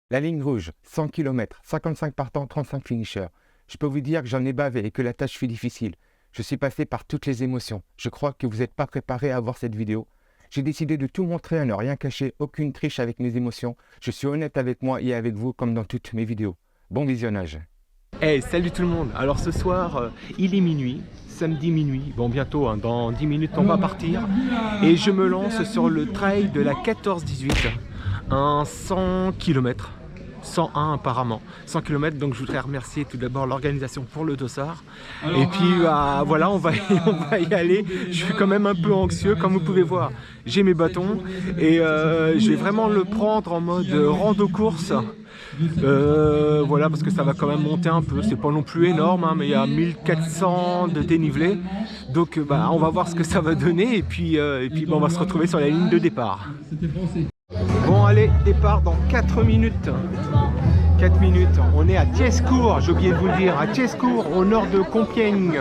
La ligne rouge, 100 km, 55 partants, 35 finishers. Je peux vous dire que j'en ai bavé et que la tâche fut difficile. Je suis passé par toutes les émotions. Je crois que vous n'êtes pas préparés à voir cette vidéo. J'ai décidé de tout montrer, à ne rien cacher, aucune triche avec mes émotions. Je suis honnête avec moi et avec vous comme dans toutes mes vidéos. Bon visionnage. Hey, salut tout le monde. Alors ce soir, il est minuit, samedi minuit. Bon, bientôt, hein, dans 10 minutes, on va partir. Et je me lance sur le trail de la 14-18, un 100 km. 101 apparemment, 100 km, donc je voudrais remercier tout d'abord l'organisation pour le dossard. Et puis voilà, on va y aller. Je suis quand même un peu anxieux, comme vous pouvez voir. J'ai mes bâtons et je vais vraiment le prendre en mode rando-course. Voilà, parce que ça va quand même monter un peu, c'est pas non plus énorme, hein, mais il y a 1400 de dénivelé. Donc on va voir ce que ça va donner et puis on va se retrouver sur la ligne de départ. Bon allez, départ dans 4 minutes. 4 minutes, on est à Thiescourt, j'ai oublié de vous le dire, à Thiescourt, au nord de Compiègne.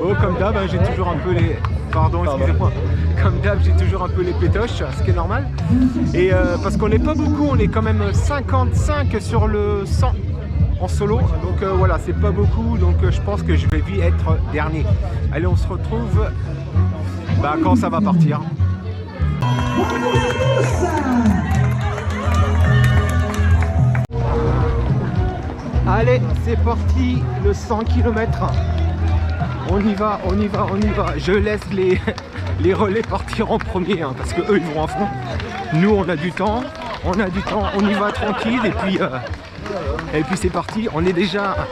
Oh, comme d'hab, hein, j'ai toujours un peu les... Pardon, excusez-moi. Comme d'hab, j'ai toujours un peu les pétoches, ce qui est normal. Et parce qu'on n'est pas beaucoup, on est quand même 55 sur le 100 en solo. Donc voilà, c'est pas beaucoup, donc je pense que je vais vite être dernier. Allez, on se retrouve quand ça va partir. Allez, c'est parti, le 100 km. On y va, on y va, on y va. Je laisse les relais partir en premier, hein, parce que eux ils vont à fond. Nous on a du temps, on y va tranquille et puis c'est parti. On est déjà...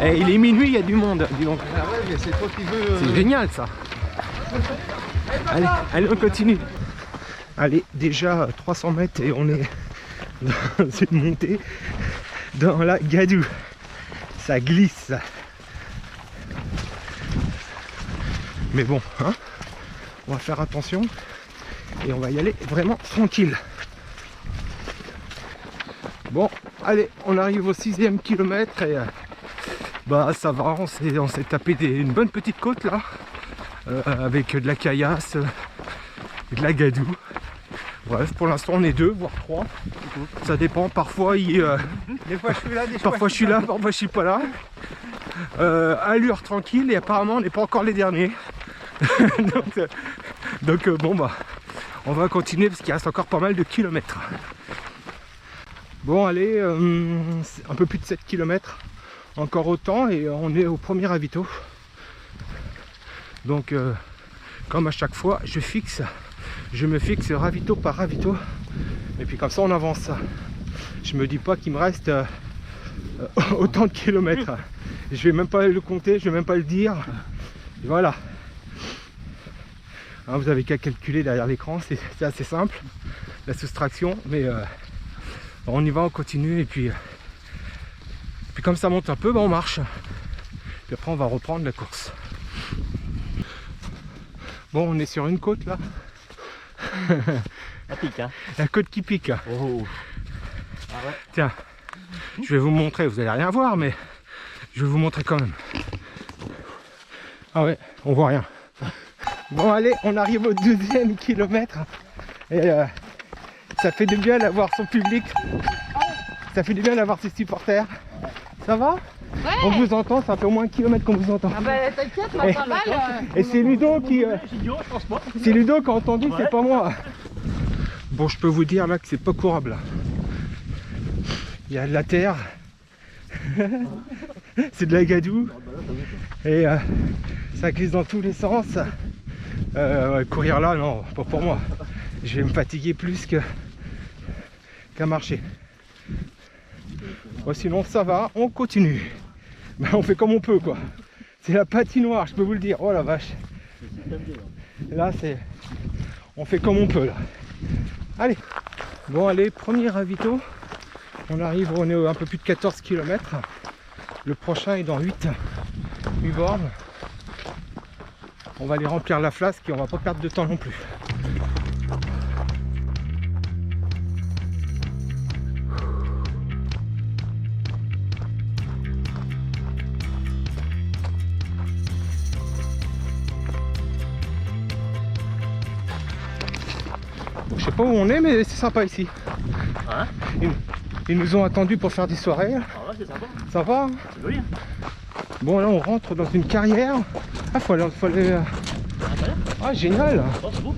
il est minuit, il y a du monde, dis donc. C'est génial ça. Allez, on continue. Allez, déjà 300 mètres et on est dans une montée dans la gadoue. Ça glisse. Mais bon, hein, on va faire attention et on va y aller vraiment tranquille. Bon, allez, on arrive au 6e kilomètre et ça va, on s'est tapé une bonne petite côte là. Avec de la caillasse, de la gadoue. Bref, pour l'instant on est 2, voire 3. Ça dépend, parfois des fois je suis là, parfois je suis là, parfois je suis pas là. Allure tranquille et apparemment on n'est pas encore les derniers. donc on va continuer parce qu'il reste encore pas mal de kilomètres. Bon allez, un peu plus de 7 km, encore autant et on est au premier ravito. Donc comme à chaque fois je me fixe ravito par ravito et puis comme ça on avance. Je me dis pas qu'il me reste autant de kilomètres. Je vais même pas le compter, je vais même pas le dire. Et voilà. Hein, vous avez qu'à calculer derrière l'écran, c'est assez simple la soustraction, mais on y va, on continue et puis comme ça monte un peu, on marche. Puis après on va reprendre la course. Bon, on est sur une côte là. Ça pique, hein. La côte qui pique. Oh. Ah ouais. Tiens, je vais vous montrer, vous allez rien voir, mais je vais vous montrer quand même. Ah ouais, on voit rien. Bon allez, on arrive au 2e kilomètre. Et ça fait du bien d'avoir son public. Ça fait du bien d'avoir ses supporters. Ça va? Ouais. On vous entend, ça fait au moins 1 kilomètre qu'on vous entend. Ah bah t'inquiète, moi pas mal. Et c'est Ludo qui... c'est Ludo qui a entendu, c'est pas moi. Bon, je peux vous dire là que c'est pas courable. Là. Il y a de la terre. C'est de la gadoue. Et ça glisse dans tous les sens. Courir là, non, pas pour moi. Je vais me fatiguer plus qu'à marcher. Bon, sinon ça va, on continue. On fait comme on peut quoi. C'est la patinoire, je peux vous le dire. Oh la vache. Là c'est... On fait comme on peut là. Allez. Bon allez, premier ravito. On est un peu plus de 14 km. Le prochain est dans 8 bornes. On va aller remplir la flasque et on va pas perdre de temps non plus. pas où on est, mais c'est sympa ici. Hein? Ils nous ont attendus pour faire des soirées. Ah ouais, c'est sympa. Sympa hein? C'est joli. Hein? Bon, là on rentre dans une carrière. Ah, faut aller... Ah, génial. Oh, c'est beau.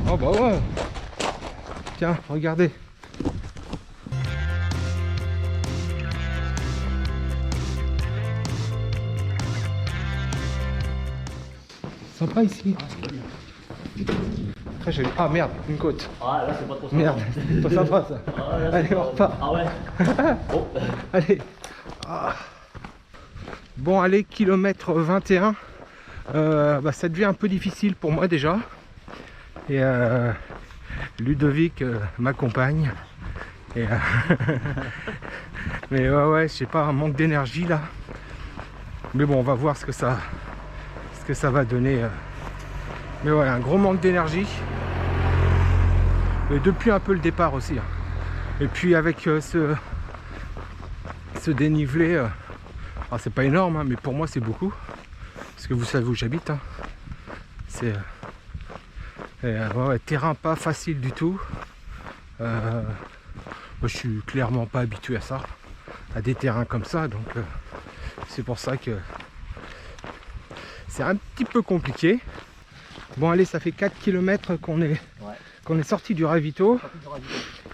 Oh bah ouais. Tiens, regardez. Sympa ici. Très joli. Ah merde, une côte. Ah là, c'est pas trop sympa. Merde, c'est pas sympa ça. Ah, là, Allez, on repart. Ah ouais. Bon. Allez. Ah. Bon, allez, kilomètre 21. Bah, ça devient un peu difficile pour moi déjà. Et Ludovic m'accompagne. Et, mais ouais, je sais pas, un manque d'énergie là. Mais bon, on va voir ce que ça va donner. Mais ouais, un gros manque d'énergie. Et depuis un peu le départ aussi. Hein. Et puis avec ce dénivelé, alors c'est pas énorme, hein, mais pour moi c'est beaucoup. Parce que vous savez où j'habite. Hein. C'est ouais, terrain pas facile du tout. Moi je suis clairement pas habitué à ça, à des terrains comme ça, donc c'est pour ça que c'est un petit peu compliqué. Bon allez, ça fait 4 km qu'on est sorti du ravito.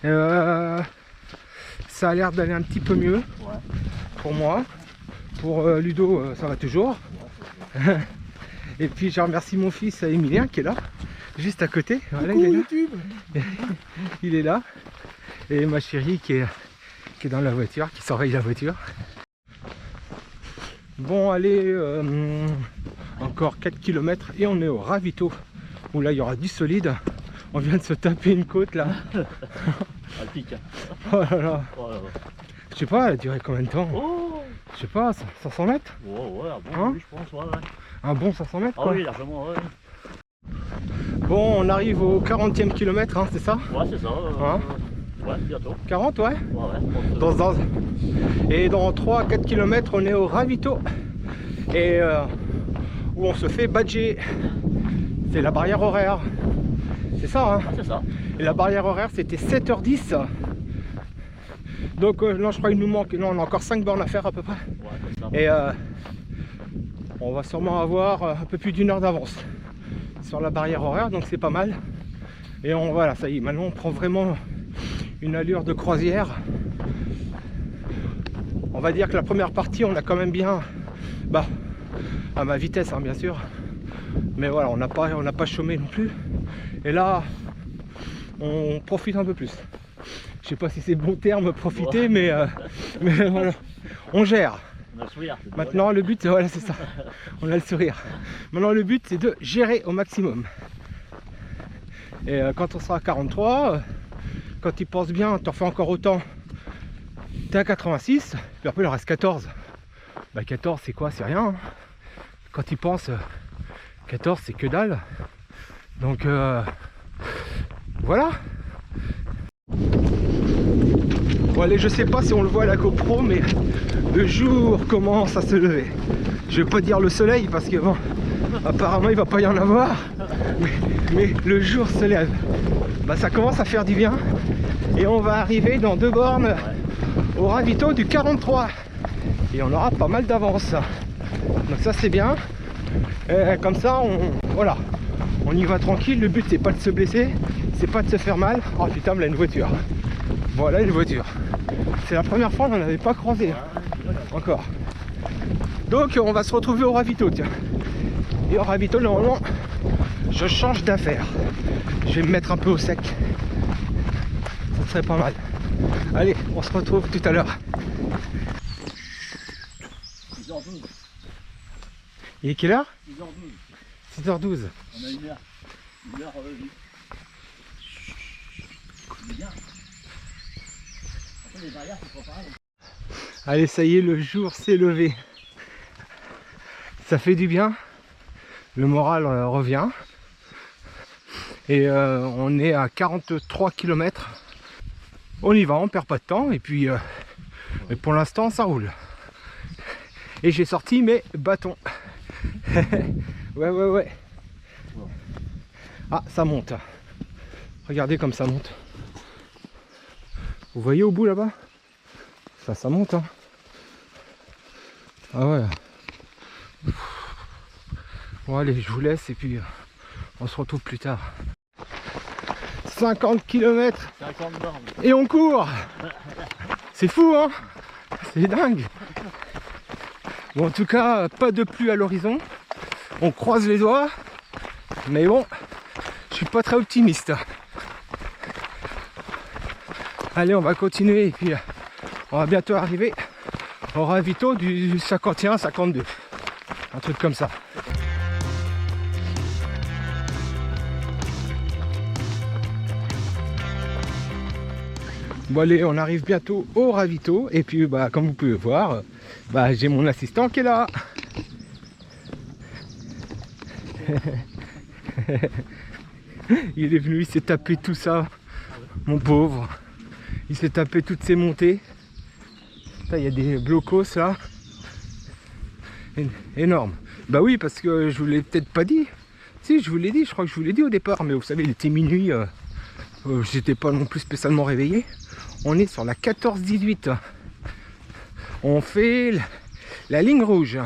Ça a l'air d'aller un petit peu mieux pour moi. Pour Ludo, ça va toujours. Et puis je remercie mon fils Emilien qui est là, juste à côté. Voilà, il est là. Il est là. Et ma chérie qui est dans la voiture, qui surveille la voiture. Bon allez, encore 4 km et on est au ravito. Où là il y aura du solide. On vient de se taper une côte là. Elle pique. Oh là là. Oh là là. Je sais pas, elle a duré combien de temps? Oh. Je sais pas, 500 mètres? Oh, ouais, bon, Hein? oui, je pense, ouais. Un bon 500 mètres Ah quoi. oui, largement, ouais. Bon, on arrive au 40e kilomètre, hein, c'est ça? Ouais, c'est ça. Hein? Ouais, bientôt. 40, ouais. Ouais, ouais. Et dans 3-4 km, on est au ravito. Et où on se fait badger. C'est la barrière horaire. C'est ça, hein? Ah, c'est ça. Et la barrière horaire, c'était 7h10. Donc non, je crois qu'il nous manque. Non, on a encore 5 bornes à faire à peu près. Ouais, comme ça. Et on va sûrement avoir un peu plus d'1 heure d'avance sur la barrière horaire, donc c'est pas mal. Et voilà, ça y est, maintenant on prend vraiment une allure de croisière. On va dire que la première partie, on a quand même bien, bah, à ma vitesse, hein, bien sûr. Mais voilà, on n'a pas chômé non plus. Et là, on profite un peu plus. Je sais pas si c'est bon terme profiter, mais voilà, on gère. On a le sourire. Maintenant le but, voilà, c'est ça. On a le sourire. Maintenant le but, c'est de gérer au maximum. Et quand on sera à 43, quand tu penses bien, tu en fais encore autant. T'es à 86, puis après il en reste 14. Bah 14 c'est quoi? C'est rien. Hein. Quand tu penses, 14 c'est que dalle. Donc voilà. Bon allez, je sais pas si on le voit à la GoPro, mais le jour commence à se lever. Je vais pas dire le soleil parce que bon, apparemment il va pas y en avoir, mais le jour se lève. Bah ça commence à faire du bien et on va arriver dans 2 bornes au ravito du 43 et on aura pas mal d'avance. Donc ça c'est bien. Et comme ça voilà, on y va tranquille. Le but c'est pas de se blesser, c'est pas de se faire mal. Oh putain, mais là une voiture. Voilà une voiture. C'est la première fois qu'on n'en avait pas croisé encore. Donc on va se retrouver au ravito, tiens. Et au ravito, normalement, je change d'affaire. Je vais me mettre un peu au sec. Ça serait pas mal. Allez, on se retrouve tout à l'heure. 6h12. Il est quelle heure? 6h12. 6h12. On a 1 heure. 1 heure revue. Bien. Après les barrières, c'est pas pareil. Allez, ça y est, le jour s'est levé. Ça fait du bien. Le moral revient. Et on est à 43 km. On y va, on perd pas de temps. Et puis, pour l'instant, ça roule. Et j'ai sorti mes bâtons. Ouais. Ah, ça monte. Regardez comme ça monte. Vous voyez au bout là-bas? Ça monte, hein. Ah ouais. Bon allez, je vous laisse et puis on se retrouve plus tard. 50 km 50 bornes. et on court. C'est fou, hein. C'est dingue. Bon, en tout cas, pas de pluie à l'horizon. On croise les doigts. Mais bon, je suis pas très optimiste. Allez, on va continuer et puis on va bientôt arriver au ravito du 51-52. Un truc comme ça. Bon allez, on arrive bientôt au ravito et puis bah comme vous pouvez voir, bah j'ai mon assistant qui est là. Il est venu, il s'est tapé tout ça, mon pauvre. Il s'est tapé toutes ces montées. Il y a des blocos là. Énorme. Bah oui, parce que je vous l'ai peut-être pas dit. Si, je vous l'ai dit, je crois que je vous l'ai dit au départ, mais vous savez, il était minuit, j'étais pas non plus spécialement réveillé. On est sur la 14-18. On fait la ligne rouge.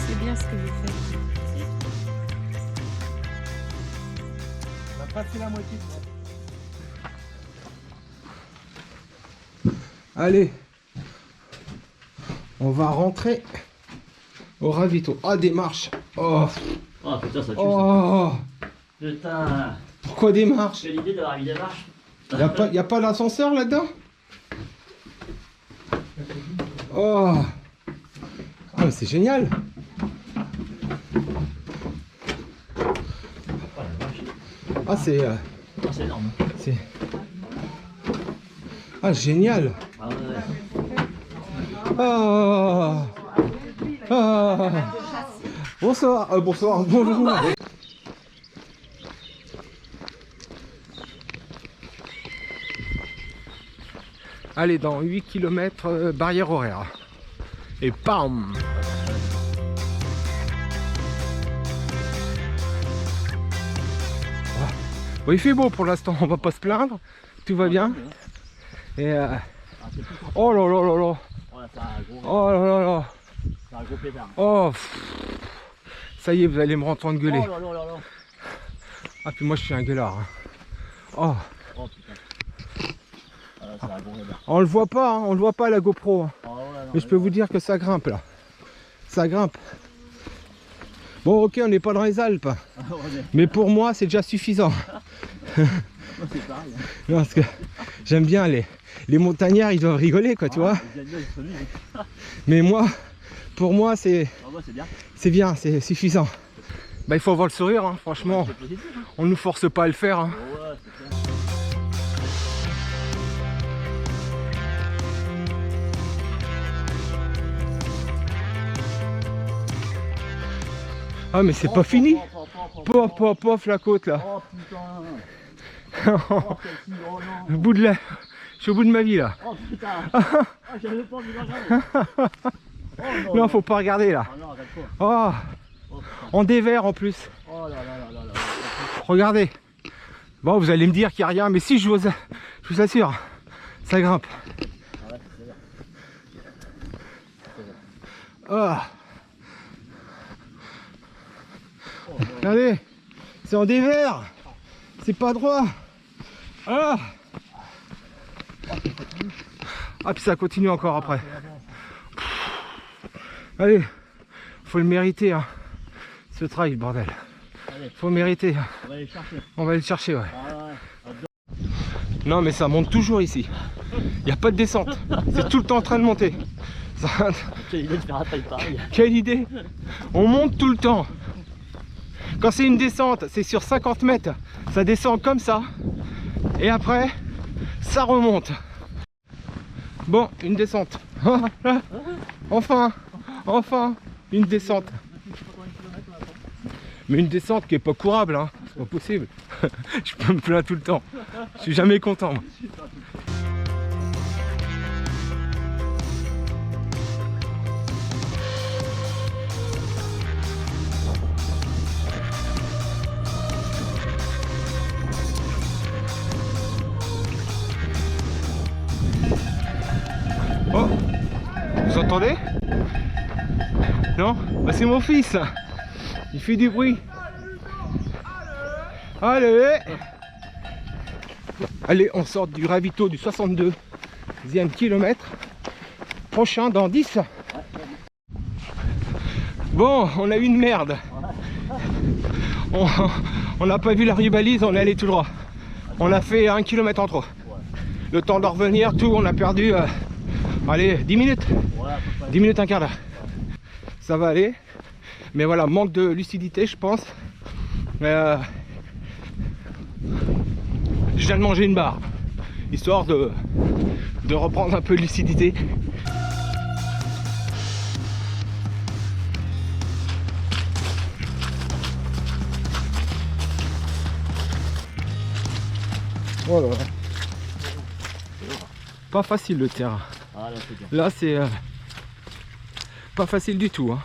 C'est bien ce que vous faites. On a passé la moitié. Allez, on va rentrer au ravito. Ah, des marches. Oh, Oh putain, ça tue ça. oh. Putain, Pourquoi des marches? quelle idée d'avoir mis des marches. Y a pas l'ascenseur là-dedans? Oh. Ah, mais c'est génial. Ah, c'est Ah, c'est énorme. c'est ah, génial. Ah ouais, ouais. Ah. Ah. Bonsoir, bonsoir, bonjour. Allez, dans 8 km, barrière horaire. Et bam! Bon, il fait beau pour l'instant, on va pas se plaindre. Tout va bien. Et Ah, c'est plus fort. oh là là là là. Oh là, c'est un gros, Oh là là là. c'est un gros pétard. Oh, ça y est, vous allez me entendre gueuler. Oh là là là là. Ah, puis moi je suis un gueulard. Hein. Oh, Oh putain. Ah là, c'est un gros pétard. on le voit pas, hein, on le voit pas à la GoPro. Hein. Oh ouais, non, Mais je peux vous dire que ça grimpe là. Ça grimpe. Bon, ok, on n'est pas dans les Alpes. Ah, ouais, Mais pour moi, c'est déjà suffisant. moi, c'est pareil. Hein. Non, parce que j'aime bien les montagnards, ils doivent rigoler, quoi, tu vois. Les animaux, ils se relisent. Mais moi, pour moi, c'est Ah ouais, c'est bien. bien, c'est suffisant. Bah, il faut avoir le sourire, hein, franchement. C'est positif. Hein. On nous force pas à le faire. Hein. Oh ouais, c'est clair. Ah, mais c'est pas fini. Pof, Oh pof, pof, la côte là. putain. Oh, quel oh non. Le bout de la... Je suis au bout de ma vie là. Oh putain. Ah, j'avais pas envie de regarder. Oh non. Non, faut pas regarder là. Ah non, arrête-toi. Oh, Oh putain. en dévers en plus. Oh là là là là là. Regardez. Bon, vous allez me dire qu'il n'y a rien, mais si, je vous assure, ça grimpe. Ah ouais, c'est bien. Oh. Regardez, c'est en dévers. C'est pas droit. Ah. Ah, puis ça continue encore après. Allez, faut le mériter, hein. Ce trail, bordel. Allez, Faut mériter. on va aller chercher. On va aller le chercher, ouais. Ah ouais. Non, mais ça monte toujours ici. Il n'y a pas de descente. C'est tout le temps en train de monter. Ça- Quelle idée de faire un trail pareil. Quelle idée! On monte tout le temps. Quand c'est une descente, c'est sur 50 mètres. Ça descend comme ça. Et après, ça remonte. Bon, une descente. Enfin, enfin, une descente. Mais une descente qui est pas courable, hein. C'est pas possible. Je peux me plaindre tout le temps. Je suis jamais content. Moi. Vous entendez? Non? Bah, c'est mon fils. Il fait du bruit. Allez! Allez, on sort du ravito du 62e kilomètre. Prochain dans 10. Bon, on a eu une merde. On n'a pas vu la rubalise, on est allé tout droit. On a fait 1 kilomètre en trop. Le temps de revenir, tout, on a perdu, allez, 10 minutes. 10 minutes, un quart d'heure. Ça va aller. Mais voilà, manque de lucidité, je pense. Je viens de manger une barre. Histoire de reprendre un peu de lucidité. Voilà. Pas facile le terrain. Ah, là, c'est bien. Là c'est pas facile du tout. Hein.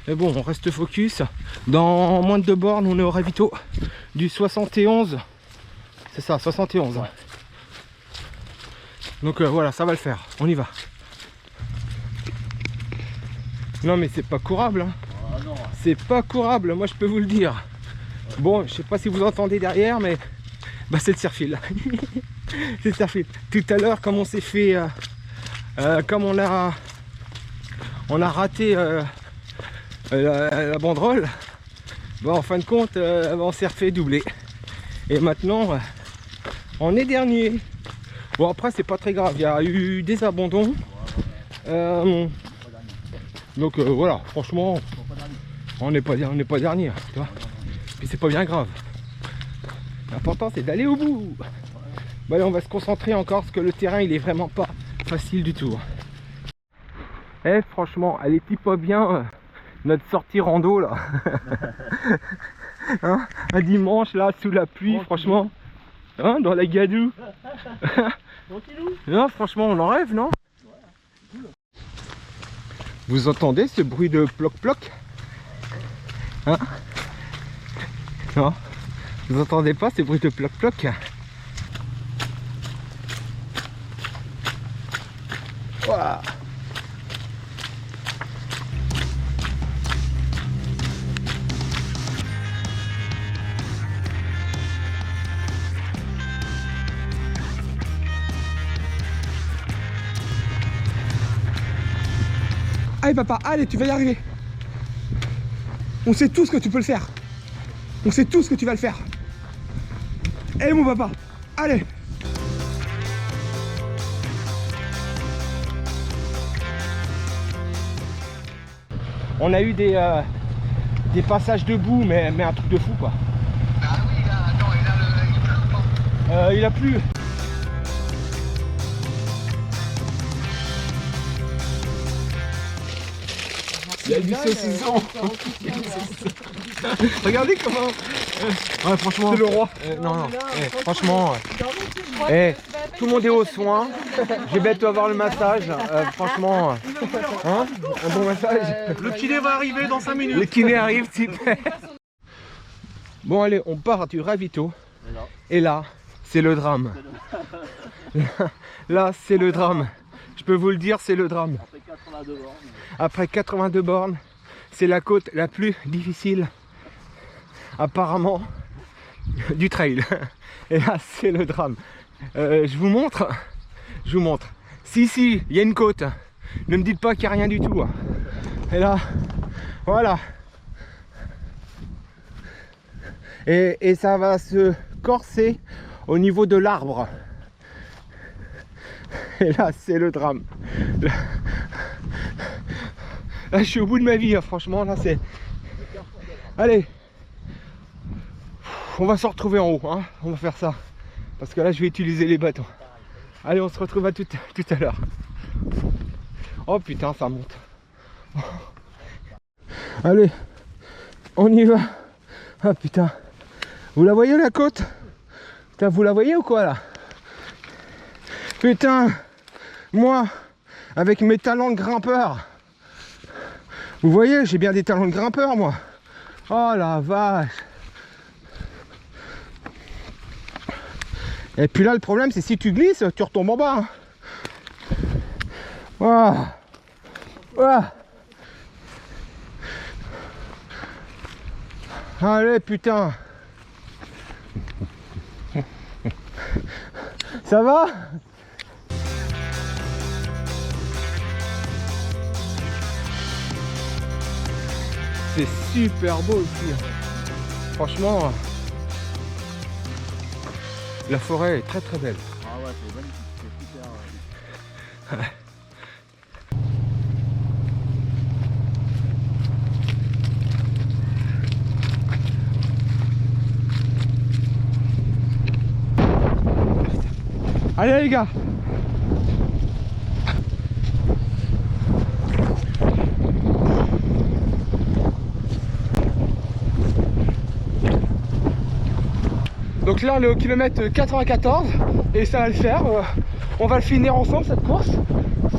Mais bon, on reste focus. Dans moins de 2 bornes, on est au ravito du 71. C'est ça, 71. Ouais. Donc voilà, ça va le faire. On y va. Non mais c'est pas courable. Hein. Ah, non. C'est pas courable, moi je peux vous le dire. Bon, je sais pas si vous entendez derrière, mais bah, c'est le cirfil. C'est le cirfil. Tout à l'heure, comme on s'est fait, comme on a raté la banderole, bah, en fin de compte, on s'est refait doubler. Et maintenant, on est dernier. Bon, après, c'est pas très grave. Il y a eu des abandons. Donc voilà, franchement, on n'est pas dernier. Tu vois. Puis c'est pas bien grave. L'important c'est d'aller au bout. Bon, allez, on va se concentrer encore parce que le terrain il est vraiment pas facile du tout. Eh franchement, elle était pas bien notre sortie rando là. Hein, un dimanche là sous la pluie, franchement. Hein, dans la gadoue. Non, franchement on en rêve, non? Vous entendez ce bruit de ploc-ploc? Hein? Non? Vous entendez pas ces bruits de ploc-ploc? Wow. Allez papa, allez, tu vas y arriver. On sait tous que tu peux le faire. On sait tous que tu vas le faire. Allez mon papa, allez. On a eu des passages debout, mais un truc de fou quoi. Ah oui, là, attends, et là, il pleut ou pas? Il a plu. Il y a du saucisson. Regardez comment. Ouais, franchement. C'est le roi. Non, non. Franchement. Tout le monde est aux soins. J'ai bientôt avoir le massage. Franchement. Hein, un bon massage. Le kiné va arriver dans 5 minutes. Le kiné arrive, super. Bon, allez, on part du ravito. Et là, c'est le drame. Là, c'est le drame. Je peux vous le dire, c'est le drame. Après 82 bornes, c'est la côte la plus difficile, apparemment, du trail. Et là, c'est le drame. Je vous montre. Si, il y a une côte. Ne me dites pas qu'il n'y a rien du tout. Et là, voilà. Et ça va se corser au niveau de l'arbre. Et là, c'est le drame. Là, je suis au bout de ma vie, hein, franchement. Là, c'est... Allez. On va se retrouver en haut. Hein. On va faire ça. Parce que là, je vais utiliser les bâtons. Allez, on se retrouve à tout à l'heure. Oh putain, ça monte. Allez. On y va. Ah putain. Vous la voyez, la côte? Putain, vous la voyez ou quoi, là? Putain. Moi, avec mes talents de grimpeur, vous voyez, j'ai bien des talents de grimpeur, moi. Oh la vache. Et puis là, le problème, c'est si tu glisses, tu retombes en bas. Hein. Ouah. Ouah. Allez, putain. Ça va? C'est super beau ici. Franchement, la forêt est très très belle. Ah ouais, c'est magnifique, c'est super. Allez les gars. Donc là on est au kilomètre 94 et ça va le faire. On va le finir ensemble cette course.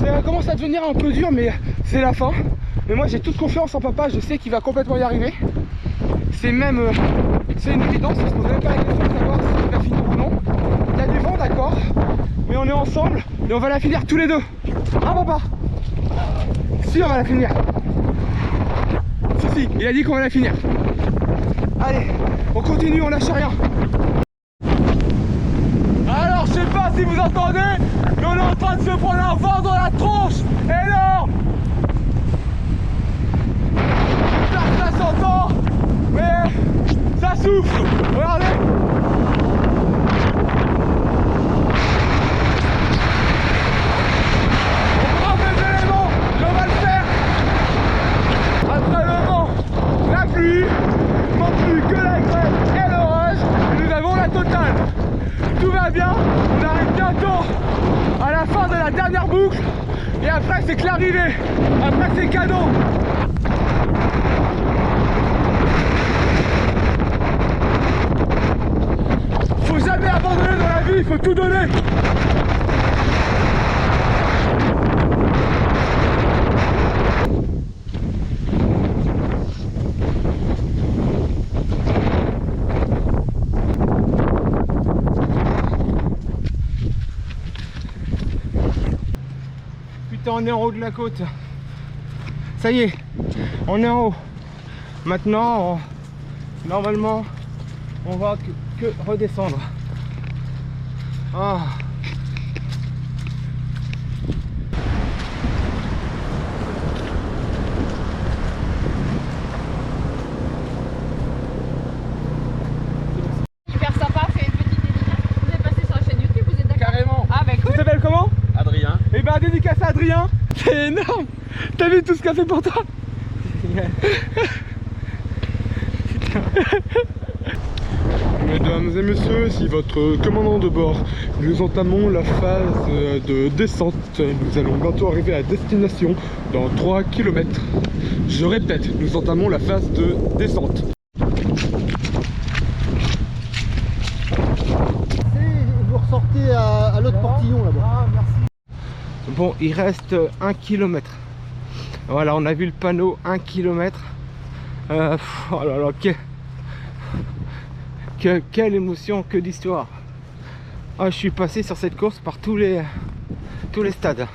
Ça commence à devenir un peu dur mais c'est la fin. Mais moi j'ai toute confiance en papa, je sais qu'il va complètement y arriver. C'est même c'est une évidence, je ne pose même pas la question de savoir s'il va finir ou non. Il y a du vent d'accord, mais on est ensemble et on va la finir tous les deux. Ah papa? Si, on va la finir. Si, il a dit qu'on va la finir. Allez, on continue, on lâche rien. Alors je sais pas si vous entendez, mais on est en train de se prendre un vent dans la tronche énorme. J'espère que ça s'entend, mais ça souffle. Regardez. On prend des éléments et on va le faire. Après le vent, la pluie, il manque plus que la grêle et l'orage et nous avons la totale. Tout va bien, on arrive bientôt à la fin de la dernière boucle et après c'est que l'arrivée, après c'est cadeau. Faut jamais abandonner dans la vie, il faut tout donner. Putain, on est en haut de la côte. Ça y est, on est en haut. Maintenant, normalement, on va que redescendre. Ah. Super sympa, fait une petite dédicace. Vous êtes passé sur la chaîne YouTube, vous êtes d'accord? Carrément. Ah bah cool. Tu t'appelles comment? Adrien. Et ben dédicace à Adrien. C'est énorme. T'as vu tout ce qu'a fait pour toi? Mesdames et messieurs, ici votre commandant de bord. Nous entamons la phase de descente. Nous allons bientôt arriver à destination dans 3 km. Je répète, nous entamons la phase de descente. Vous ressortez à l'autre portillon là-bas. Ah, merci. Bon, il reste 1 km. Voilà, on a vu le panneau 1 km. Oh là là, quelle émotion, que d'histoire. Ah, je suis passé sur cette course par tous les stades.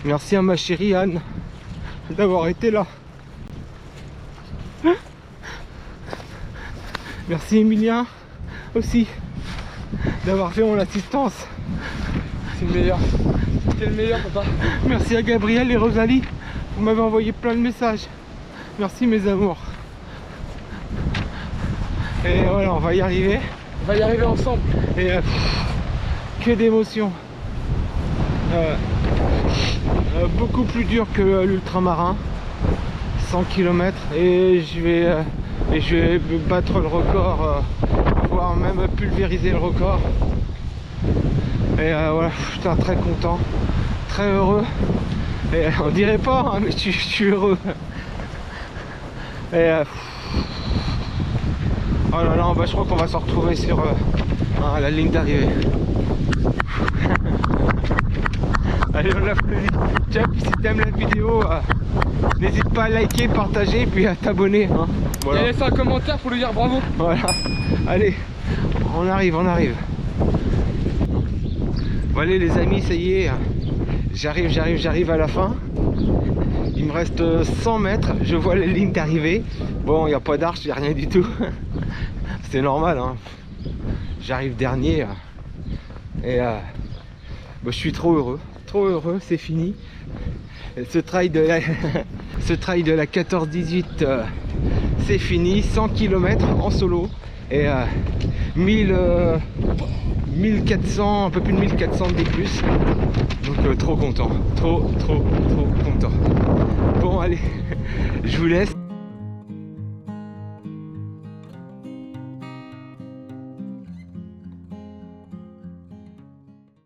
Merci à ma chérie Anne d'avoir été là. Merci Emilien aussi d'avoir fait mon assistance. C'est le meilleur. C'est le meilleur, papa. Merci à Gabriel et Rosalie. Vous m'avez envoyé plein de messages. Merci mes amours. Et voilà, on va y arriver. On va y arriver ensemble. Et que d'émotions. Beaucoup plus dur que l'ultramarin. 100 km. Et je vais battre le record. Voire même pulvériser le record. Et voilà, putain, très content. Très heureux. Et on dirait pas, hein, mais je suis heureux. Et oh là là, je crois qu'on va se retrouver sur la ligne d'arrivée. Allez, on l'applaudit. Tiens, puis si t'aimes la vidéo, n'hésite pas à liker, partager, puis à t'abonner. Hein. Voilà. Et laisse un commentaire pour lui dire bravo. Voilà. Allez, on arrive. Voilà les amis, ça y est, j'arrive à la fin. Il me reste 100 mètres, je vois la ligne d'arrivée. Bon, il n'y a pas d'arche, il n'y a rien du tout. C'est normal, hein. J'arrive dernier. Et je suis trop heureux, c'est fini. Ce trail de la, ce trail de la 14-18, c'est fini. 100 km en solo. Et 1400, un peu plus de 1400 de plus. Donc trop content, trop content. Bon allez, je vous laisse.